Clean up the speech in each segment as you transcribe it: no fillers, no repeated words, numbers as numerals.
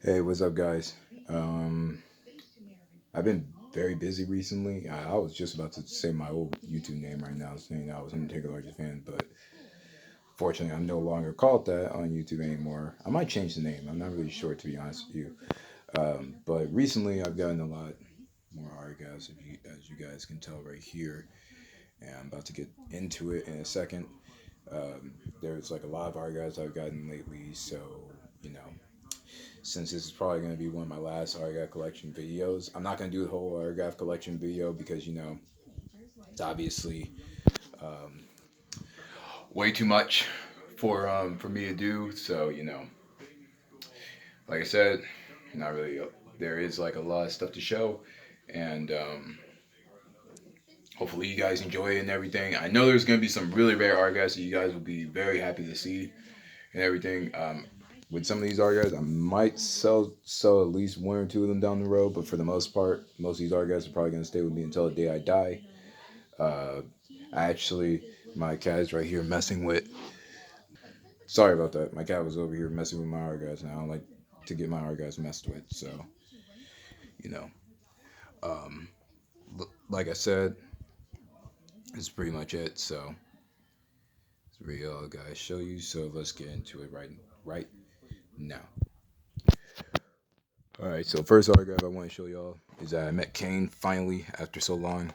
Hey, what's up, guys? Um, I've been very busy recently. I was just about to say my old YouTube name right now, saying I was Undertaker largest fan, but fortunately, I'm no longer called that on YouTube anymore. I might change the name. I'm not really sure, to be honest with you. But recently, I've gotten a lot more archives, as you guys can tell right here, and I'm about to get into it in a second. There's like a lot of archives I've gotten lately, so you know, since this is probably going to be one of my last autograph collection videos. I'm not going to do the whole autograph collection video because it's obviously um, way too much for me to do. So like I said, not really. There is like a lot of stuff to show, and hopefully you guys enjoy it and everything. I know there's going to be some really rare autographs that you guys will be very happy to see and everything. With some of these art guys, I might sell at least one or two of them down the road, but for the most part, most of these art guys are probably gonna stay with me until the day I die. Uh, I actually, my cat is right here messing with. Sorry about that. My cat was over here messing with my art guys, and I don't like to get my art guys messed with. So you know, um, like I said, it's pretty much it. So it's really all I gotta show you. So let's get into it right now. All right, so first autograph I want to show y'all is that I met Kane finally after so long.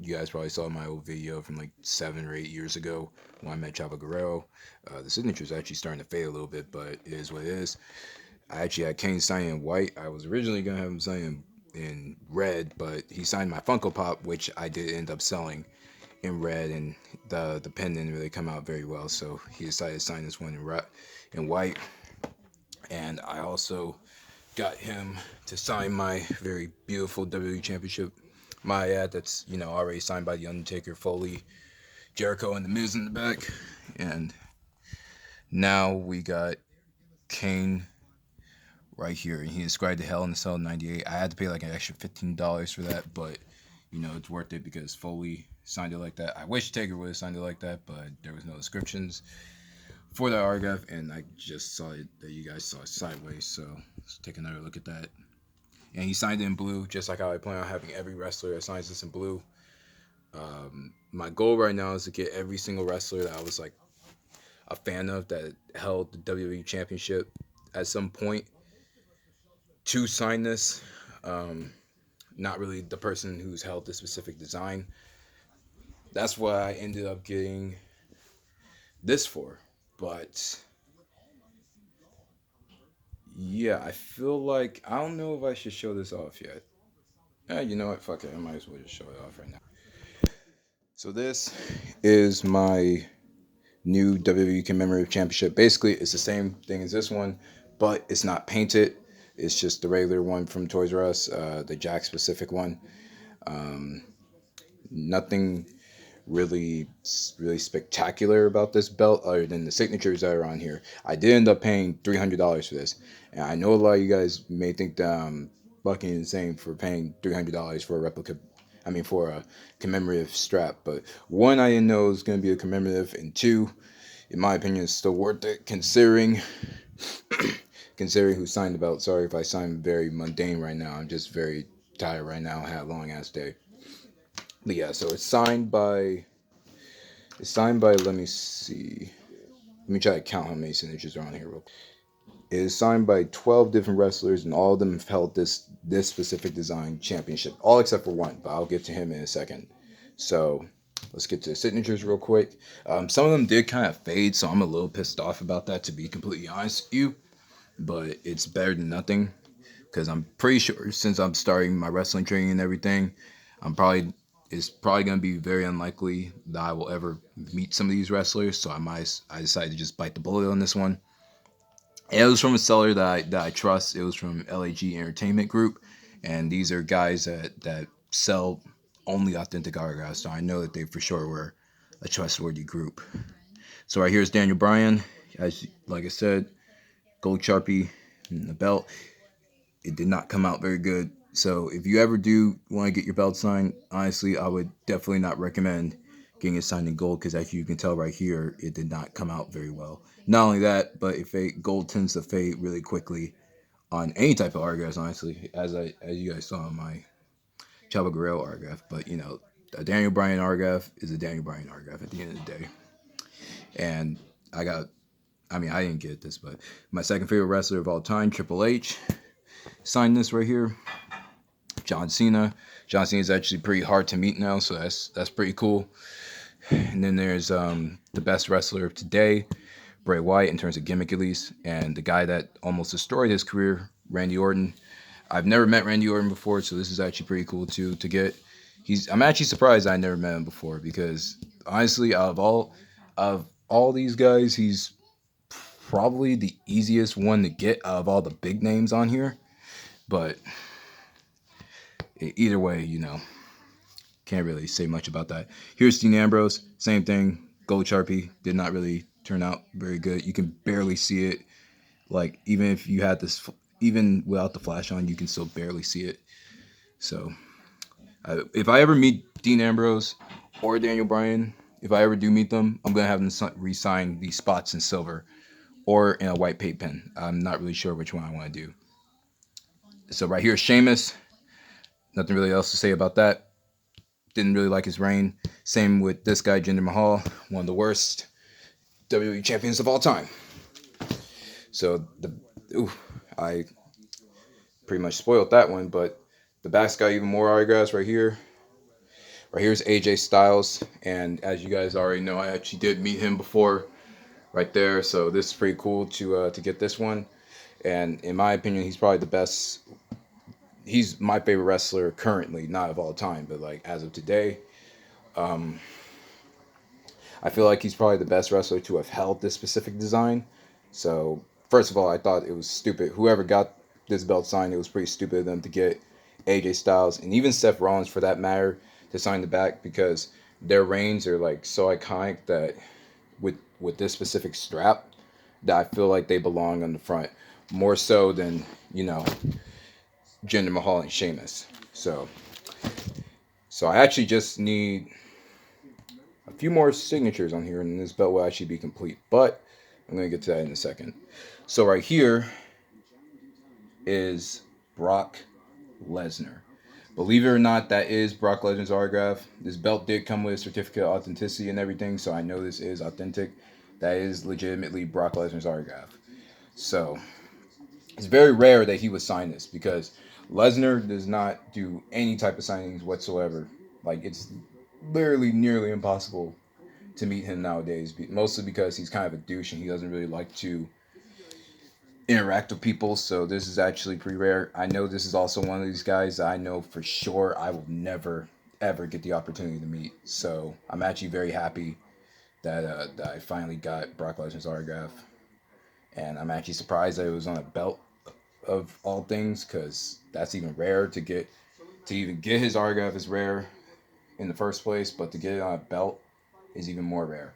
You guys probably saw my old video from like 7 or 8 years ago when I met Chavo Guerrero. The signature is actually starting to fade a little bit, but it is what it is. I actually had Kane sign in white. I was originally gonna have him sign in red, but he signed my Funko Pop, which I did end up selling in red, and the pen didn't really come out very well, so he decided to sign this one in white. And I also got him to sign my very beautiful WWE Championship. My ad that's already signed by the Undertaker, Foley, Jericho, and the Miz in the back. And now we got Kane right here, and he described the Hell in the Cell '98. I had to pay like an extra $15 for that, but it's worth it because Foley signed it like that. I wish Taker would have signed it like that, but there was no descriptions for that autograph, and I just saw it that you guys saw it sideways. So let's take another look at that. And he signed it in blue, just like how I plan on having every wrestler that signs this in blue. My goal right now is to get every single wrestler that I was like a fan of that held the WWE Championship at some point to sign this. Not really the person who's held the specific design. That's what I ended up getting this for. But yeah, I feel like I don't know if I should show this off yet. You know what? Fuck it. I might as well just show it off right now. So this is my new WWE Commemorative Championship. Basically, it's the same thing as this one, but it's not painted. It's just the regular one from Toys R Us, the Jack specific one. Um, Nothing really spectacular about this belt other than the signatures that are on here. I did end up paying $300 for this, and I know a lot of you guys may think that I'm fucking insane for paying $300 for a replica. I mean, for a commemorative strap. But one, I didn't know it was going to be a commemorative, and two, in my opinion, it's still worth it considering considering who signed the belt. Sorry if I sound very mundane right now. I'm just very tired right now. I had a long ass day. But yeah, so it's signed by, let me see. Let me try to count how many signatures are on here real quick. It is signed by 12 different wrestlers, and all of them have held this specific design championship. All except for one, but I'll get to him in a second. So let's get to the signatures real quick. Some of them did kind of fade, so I'm a little pissed off about that, to be completely honest with you. But it's better than nothing, because I'm pretty sure since I'm starting my wrestling training and everything, I'm probably it's probably going to be very unlikely that I will ever meet some of these wrestlers. So I decided to just bite the bullet on this one. And it was from a seller that I trust. It was from LAG Entertainment Group, and these are guys that sell only authentic autographs. So I know that they for sure were a trustworthy group. So right here is Daniel Bryan. As like I said, gold Sharpie in the belt. It did not come out very good. So if you ever do want to get your belt signed, honestly, I would definitely not recommend getting it signed in gold, because as you can tell right here, it did not come out very well. Not only that, but gold tends to fade really quickly on any type of autographs, honestly, as you guys saw on my Chavo Guerrero autograph. But a Daniel Bryan autograph is a Daniel Bryan autograph at the end of the day. And I didn't get this, but my second favorite wrestler of all time, Triple H, signed this right here. John Cena. John Cena is actually pretty hard to meet now, so that's pretty cool. And then there's the best wrestler of today, Bray Wyatt, in terms of gimmick at least, and the guy that almost destroyed his career, Randy Orton. I've never met Randy Orton before, so this is actually pretty cool too to get. I'm actually surprised I never met him before because honestly, out of all these guys, he's probably the easiest one to get out of all the big names on here. But either way, can't really say much about that. Here's Dean Ambrose, same thing. Gold Sharpie did not really turn out very good. You can barely see it. Like even if you had this, even without the flash on, you can still barely see it. So if I ever meet Dean Ambrose or Daniel Bryan, if I ever do meet them, I'm gonna have them re-sign these spots in silver or in a white paint pen. I'm not really sure which one I want to do. So right here, Sheamus. Nothing really else to say about that. Didn't really like his reign. Same with this guy, Jinder Mahal, one of the worst WWE champions of all time. So I pretty much spoiled that one, but the back's got even more autographs right here. Right here's AJ Styles, and as you guys already know, I actually did meet him before, right there. So this is pretty cool to get this one, and in my opinion, he's probably the best. He's my favorite wrestler currently, not of all time, but like as of today. I feel like he's probably the best wrestler to have held this specific design. So first of all, I thought it was stupid. Whoever got this belt signed, it was pretty stupid of them to get AJ Styles and even Seth Rollins for that matter to sign the back because their reigns are like so iconic that with this specific strap that I feel like they belong on the front more so than Jinder Mahal and Sheamus. So I actually just need a few more signatures on here, and this belt will actually be complete. But I'm going to get to that in a second. So right here is Brock Lesnar. Believe it or not, that is Brock Lesnar's autograph. This belt did come with a certificate of authenticity and everything, so I know this is authentic. That is legitimately Brock Lesnar's autograph. So it's very rare that he would sign this because Lesnar does not do any type of signings whatsoever. Like it's literally nearly impossible to meet him nowadays, mostly because he's kind of a douche and he doesn't really like to interact with people. So this is actually pretty rare. I know this is also one of these guys that I know for sure I will never ever get the opportunity to meet. So I'm actually very happy that I finally got Brock Lesnar's autograph, and I'm actually surprised that it was on a belt of all things because that's even rare to get. To even get his autograph is rare in the first place, but to get it on a belt is even more rare.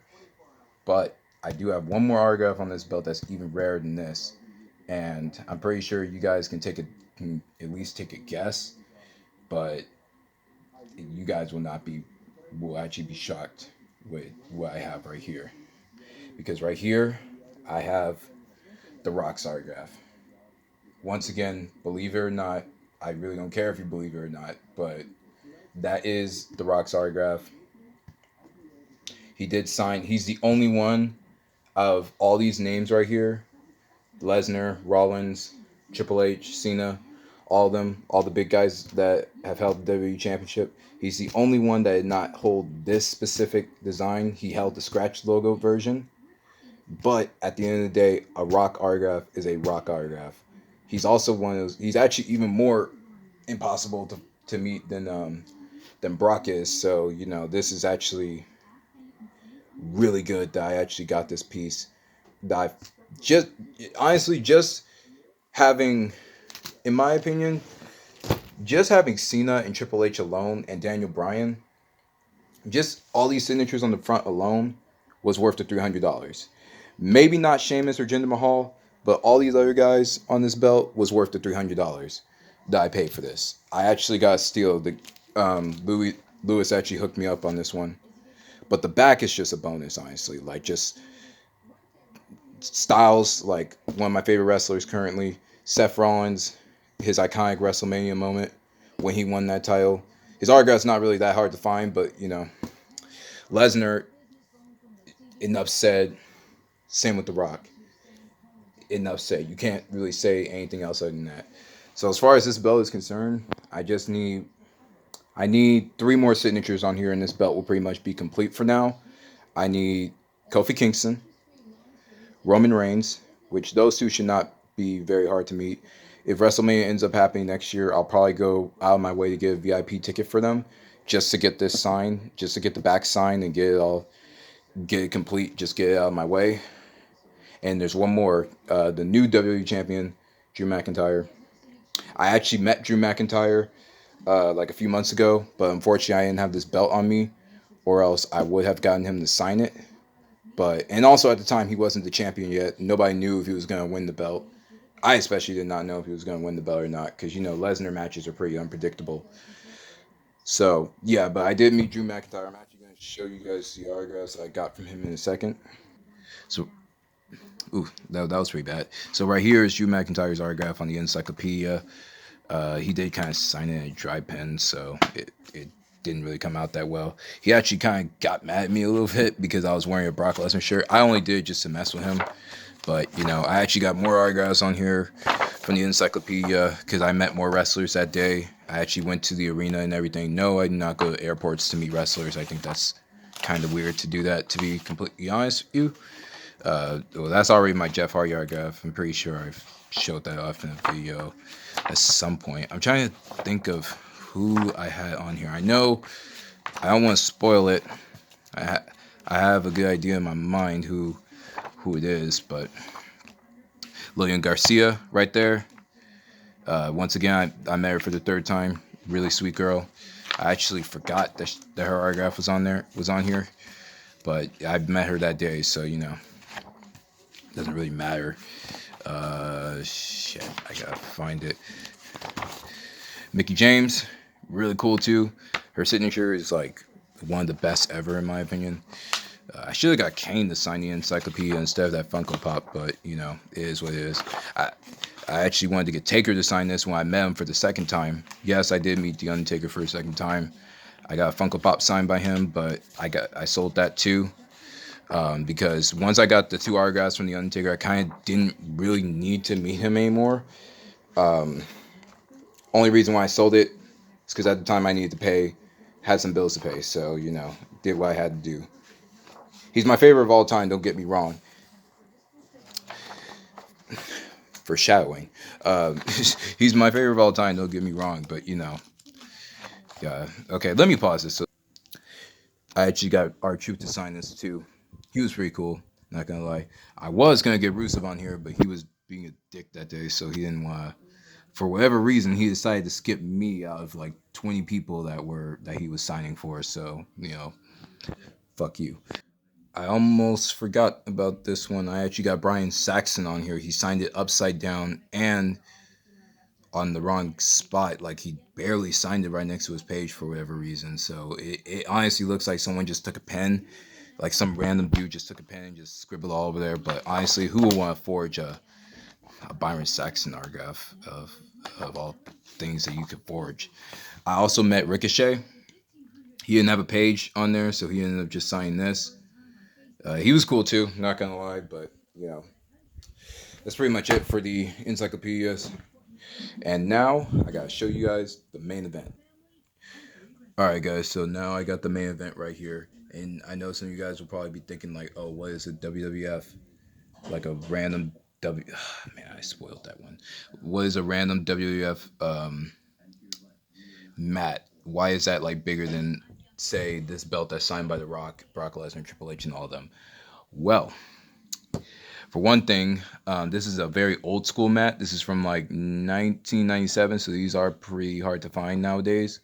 But I do have one more autograph on this belt that's even rarer than this, and I'm pretty sure you guys can at least take a guess, but you guys will actually be shocked with what I have right here, because right here I have The Rock's autograph. Once again, believe it or not, I really don't care if you believe it or not, but that is The Rock's autograph. He did sign. He's the only one of all these names right here. Lesnar, Rollins, Triple H, Cena, all of them, all the big guys that have held the WWE Championship. He's the only one that did not hold this specific design. He held the scratch logo version. But at the end of the day, a Rock autograph is a Rock autograph. He's also one of those. He's actually even more impossible to meet than Brock is. So this is actually really good that I actually got this piece. That I just having, in my opinion, just having Cena and Triple H alone and Daniel Bryan, just all these signatures on the front alone was worth the $300. Maybe not Sheamus or Jinder Mahal, but all these other guys on this belt was worth the $300 that I paid for this. I actually got a steal. Lewis actually hooked me up on this one. But the back is just a bonus, honestly. Like, just Styles, like, one of my favorite wrestlers currently. Seth Rollins, his iconic WrestleMania moment when he won that title. His autograph's not really that hard to find, but Lesnar, enough said. Same with The Rock. Enough said. You can't really say anything else other than that. So as far as this belt is concerned, I need three more signatures on here, and this belt will pretty much be complete for now. I need Kofi Kingston, Roman Reigns, which those two should not be very hard to meet. If WrestleMania ends up happening next year, I'll probably go out of my way to get a VIP ticket for them, just to get this signed, just to get the back signed and get it complete, just get it out of my way. And there's one more, the new WWE champion, Drew McIntyre. I actually met Drew McIntyre like a few months ago, but unfortunately I didn't have this belt on me, or else I would have gotten him to sign it. And also at the time he wasn't the champion yet. Nobody knew if he was going to win the belt. I especially did not know if he was going to win the belt or not, because Lesnar matches are pretty unpredictable. So yeah, but I did meet Drew McIntyre. I'm actually going to show you guys the autographs I got from him in a second. So, ooh, that was pretty bad. So right here is Drew McIntyre's autograph on the Encyclopedia. He did kind of sign it in a dry pen, so it didn't really come out that well. He actually kind of got mad at me a little bit because I was wearing a Brock Lesnar shirt. I only did it just to mess with him. But, I actually got more autographs on here from the Encyclopedia because I met more wrestlers that day. I actually went to the arena and everything. No, I did not go to airports to meet wrestlers. I think that's kind of weird to do that, to be completely honest with you. Well, that's already my Jeff Hardy autograph. I'm pretty sure I've showed that off in a video at some point. I'm trying to think of who I had on here. I know I don't want to spoil it. I have a good idea in my mind who it is, but Lilian Garcia right there. Once again, I met her for the third time. Really sweet girl. I actually forgot that her autograph was on here, but I met her that day, so doesn't really matter. Shit, I gotta find it. Mickie James, really cool too. Her signature is like one of the best ever in my opinion. I should have got Kane to sign the Encyclopedia instead of that Funko Pop, but it is what it is. I actually wanted to get Taker to sign this when I met him for the second time. Yes, I did meet the Undertaker for a second time. I got a Funko Pop signed by him, but I sold that too. Because once I got the two autographs from the Undertaker, I kind of didn't really need to meet him anymore. Only reason why I sold it is because at the time I needed to had some bills to pay, so did what I had to do. He's my favorite of all time, don't get me wrong. Foreshadowing. He's my favorite of all time, don't get me wrong, but yeah. Okay, let me pause this. So I actually got R-Truth to sign this too. He was pretty cool, not gonna lie. I was gonna get Rusev on here, but he was being a dick that day, so he didn't want to. For whatever reason, he decided to skip me out of like 20 people that he was signing for. So fuck you. I almost forgot about this one. I actually got Brian Saxon on here. He signed it upside down and on the wrong spot. Like he barely signed it right next to his page for whatever reason. So it honestly looks like someone just took a pen. Like some random dude just took a pen and just scribbled all over there. But honestly, who would want to forge a Byron Saxon autograph of all things that you could forge? I also met Ricochet. He didn't have a page on there, so he ended up just signing this. He was cool too, not gonna lie, but that's pretty much it for the encyclopedias. And now I gotta show you guys the main event. Alright guys, so now I got the main event right here. And I know some of you guys will probably be thinking like, oh, what is it, WWF? Like a random man, I spoiled that one. What is a random WWF mat? Why is that like bigger than say this belt that's signed by The Rock, Brock Lesnar, Triple H, and all of them? Well, for one thing, this is a very old school mat. This is from like 1997, so these are pretty hard to find nowadays.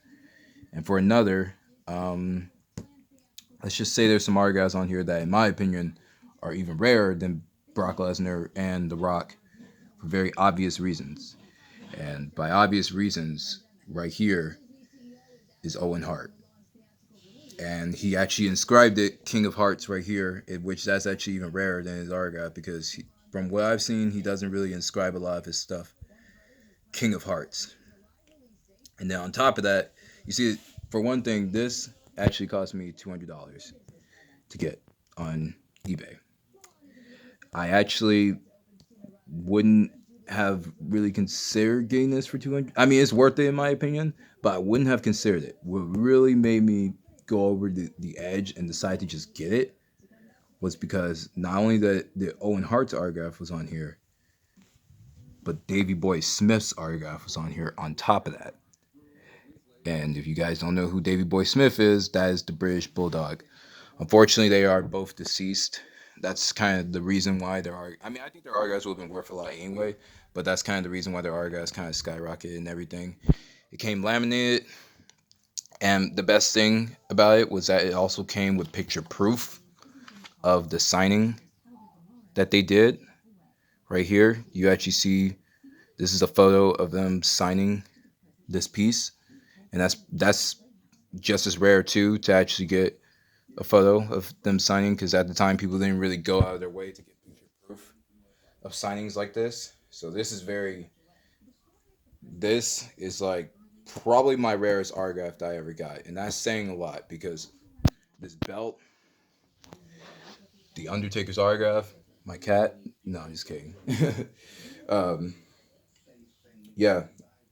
And for another, let's just say there's some autographs on here that, in my opinion, are even rarer than Brock Lesnar and The Rock for very obvious reasons. And by obvious reasons, right here is Owen Hart. And he actually inscribed it King of Hearts right here, which that's actually even rarer than his autograph because from what I've seen, he doesn't really inscribe a lot of his stuff. King of Hearts. And then on top of that, you see, for one thing, this actually cost me $200 to get on eBay. I actually wouldn't have really considered getting this for 200. I mean, it's worth it in my opinion, but I wouldn't have considered it. What really made me go over the edge and decide to just get it was because not only the Owen Hart's autograph was on here, but Davey Boy Smith's autograph was on here on top of that. And if you guys don't know who Davey Boy Smith is, that is the British Bulldog. Unfortunately, they are both deceased. That's kind of the reason why there are. I mean, I think their autographs would have been worth a lot anyway, but that's kind of the reason why their autographs kind of skyrocketed and everything. It came laminated, and the best thing about it was that it also came with picture proof of the signing that they did. Right here, you actually see this is a photo of them signing this piece, and that's just as rare too to actually get a photo of them signing, because at the time people didn't really go out of their way to get picture proof of signings like this. So this is like probably my rarest autograph that I ever got, and that's saying a lot because this belt, the Undertaker's autograph, my cat. No, I'm just kidding. um, yeah,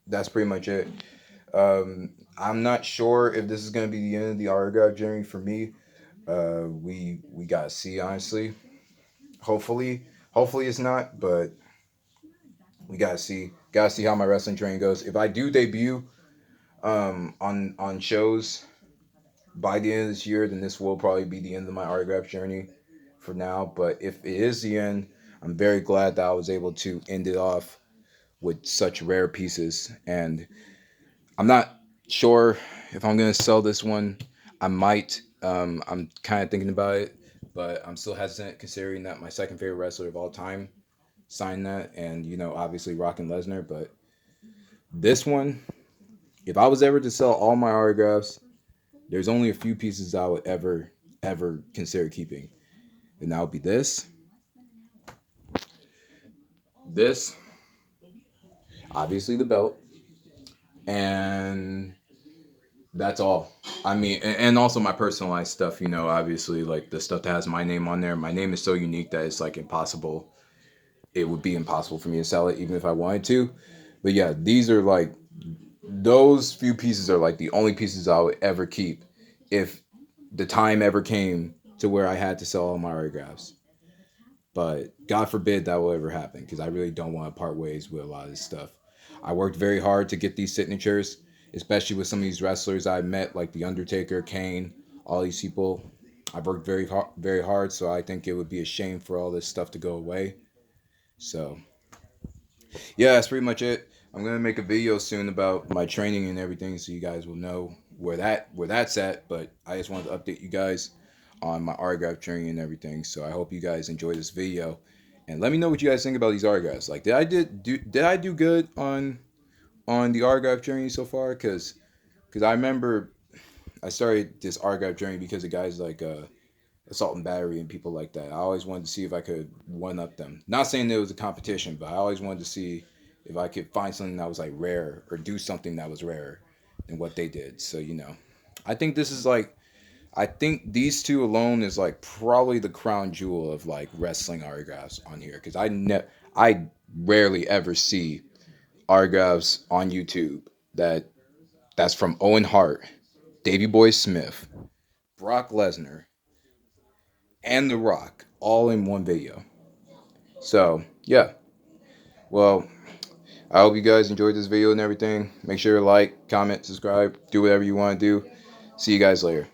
that's pretty much it. I'm not sure if this is gonna be the end of the autograph journey for me. We gotta see, honestly. Hopefully it's not, but we gotta see. Gotta see how my wrestling training goes. If I do debut on shows by the end of this year, then this will probably be the end of my autograph journey for now. But if it is the end, I'm very glad that I was able to end it off with such rare pieces. And I'm not sure if I'm gonna sell this one. I might. I'm kind of thinking about it, but I'm still hesitant considering that my second favorite wrestler of all time signed that, and obviously Rock and Lesnar. But this one, if I was ever to sell all my autographs, there's only a few pieces I would ever consider keeping, and that would be this, obviously the belt, and that's all. I mean, and also my personalized stuff. Obviously like the stuff that has my name on there. My name is so unique that it's like impossible. It would be impossible for me to sell it even if I wanted to. But yeah, these are like those few pieces are like the only pieces I would ever keep if the time ever came to where I had to sell all my autographs. But God forbid that will ever happen, because I really don't want to part ways with a lot of this stuff. I worked very hard to get these signatures, especially with some of these wrestlers I met, like The Undertaker, Kane, all these people. I've worked very hard, so I think it would be a shame for all this stuff to go away. So yeah, that's pretty much it. I'm gonna make a video soon about my training and everything, so you guys will know where that's at. But I just wanted to update you guys on my autograph journey and everything. So I hope you guys enjoy this video, and let me know what you guys think about these autographs. Like, did I do good on the autograph journey so far? Because I remember I started this autograph journey because of guys like assault and battery and people like that. I always wanted to see if I could one up them. Not saying there was a competition, but I always wanted to see if I could find something that was like rare or do something that was rarer than what they did. So I think this is like, I think these two alone is like probably the crown jewel of like wrestling autographs on here, because I rarely ever see autographs on YouTube that's from Owen Hart, Davey Boy Smith, Brock Lesnar, and The Rock all in one video. So yeah, well, I hope you guys enjoyed this video and everything. Make sure to like, comment, subscribe, do whatever you want to do. See you guys later.